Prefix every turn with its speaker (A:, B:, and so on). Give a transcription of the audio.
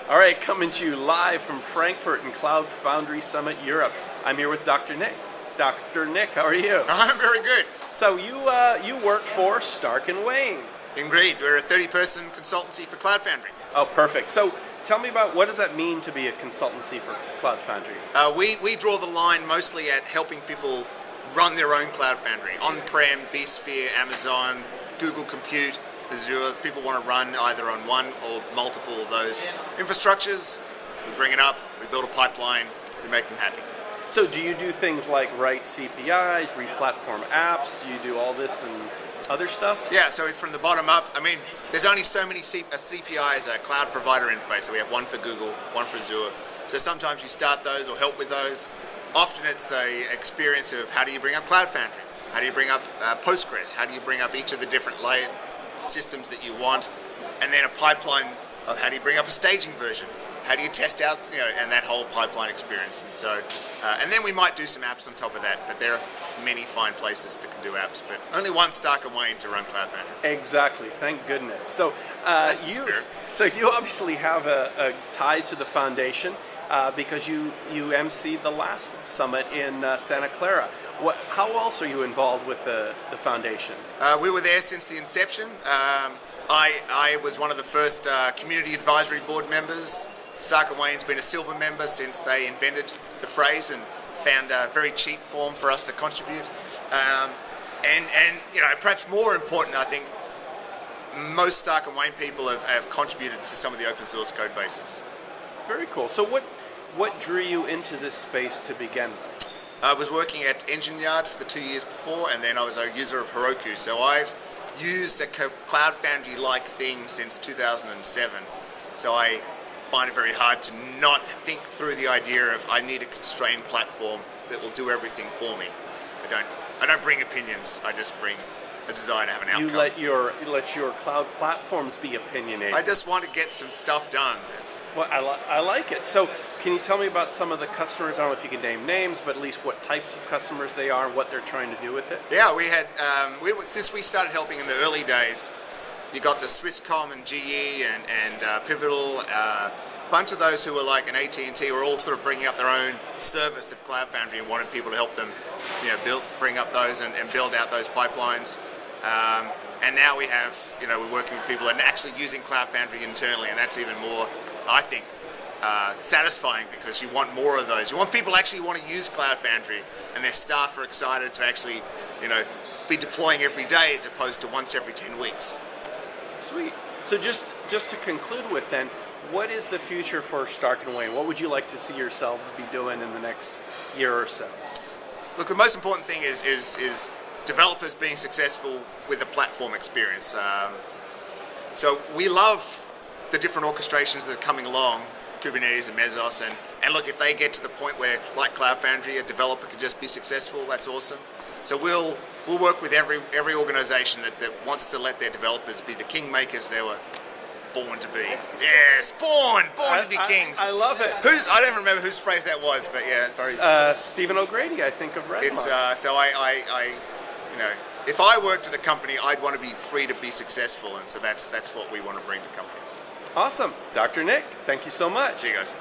A: All right, coming to you live from Frankfurt and Cloud Foundry Summit, Europe. I'm here with Dr. Nick. Dr. Nick, how are you?
B: I'm very good.
A: So you work for Stark & Wayne.
B: Indeed, we're a 30-person consultancy for Cloud Foundry.
A: Oh, perfect. So tell me about what does that mean to be a consultancy for Cloud Foundry?
B: We draw the line mostly at helping people run their own Cloud Foundry. On-prem, vSphere, Amazon, Google Compute, Azure. People want to run either on one or multiple of those infrastructures. We bring it up, we build a pipeline, we make them happy.
A: So do you do things like write CPIs, re-platform apps? Do you do all this and other stuff?
B: Yeah, so from the bottom up, I mean, there's only so many CPIs, a cloud provider interface. So we have one for Google, one for Azure. So sometimes you start those or help with those. Often it's the experience of how do you bring up Cloud Foundry? How do you bring up Postgres? How do you bring up each of the different layer systems that you want? And then a pipeline of how do you bring up a staging version? How do you test out, and that whole pipeline experience. And so, and then we might do some apps on top of that, but there are many fine places that can do apps, but only one Stark & Wayne to run Cloud Foundry.
A: Exactly, thank goodness. So you obviously have a ties to the foundation because you emceed the last summit in Santa Clara. How else are you involved with the foundation?
B: We were there since the inception. I was one of the first community advisory board members. Stark & Wayne's been a silver member since they invented the phrase and found a very cheap form for us to contribute. And perhaps more important, I think, most Stark & Wayne people have contributed to some of the open source code bases.
A: Very cool. So what drew you into this space to begin with?
B: I was working at Engine Yard for the 2 years before, and then I was a user of Heroku. So I've used a Cloud Foundry-like thing since 2007. So I find it very hard to not think through the idea of I need a constrained platform that will do everything for me. I don't bring opinions. I just bring a desire to have an outcome.
A: You let your cloud platforms be opinionated.
B: I just want to get some stuff done. Yes.
A: Well, I like it. So can you tell me about some of the customers? I don't know if you can name names, but at least what types of customers they are and what they're trying to do with it?
B: Yeah, we had, since we started helping in the early days, you got the Swisscom and GE and Pivotal, a bunch of those who were like an AT&T were all sort of bringing up their own service of Cloud Foundry and wanted people to help them bring up those and build out those pipelines. And now we have, we're working with people and actually using Cloud Foundry internally, and that's even more, I think, satisfying because you want more of those. You want people actually want to use Cloud Foundry and their staff are excited to actually, be deploying every day as opposed to once every 10 weeks.
A: Sweet. So just to conclude with then, what is the future for Stark & Wayne? What would you like to see yourselves be doing in the next year or so?
B: Look, the most important thing is developers being successful with the platform experience. So we love the different orchestrations that are coming along, Kubernetes and Mesos, and look, if they get to the point where, like Cloud Foundry, a developer can just be successful, that's awesome. So we'll work with every organization that wants to let their developers be the kingmakers they were born to be. Yes, born to be kings.
A: I love it.
B: I don't remember whose phrase that was, but yeah, it's very.
A: Stephen O'Grady, I think, of Redmond.
B: It's so if I worked at a company, I'd want to be free to be successful, and so that's what we want to bring to companies.
A: Awesome, Dr. Nick. Thank you so much.
B: See you guys.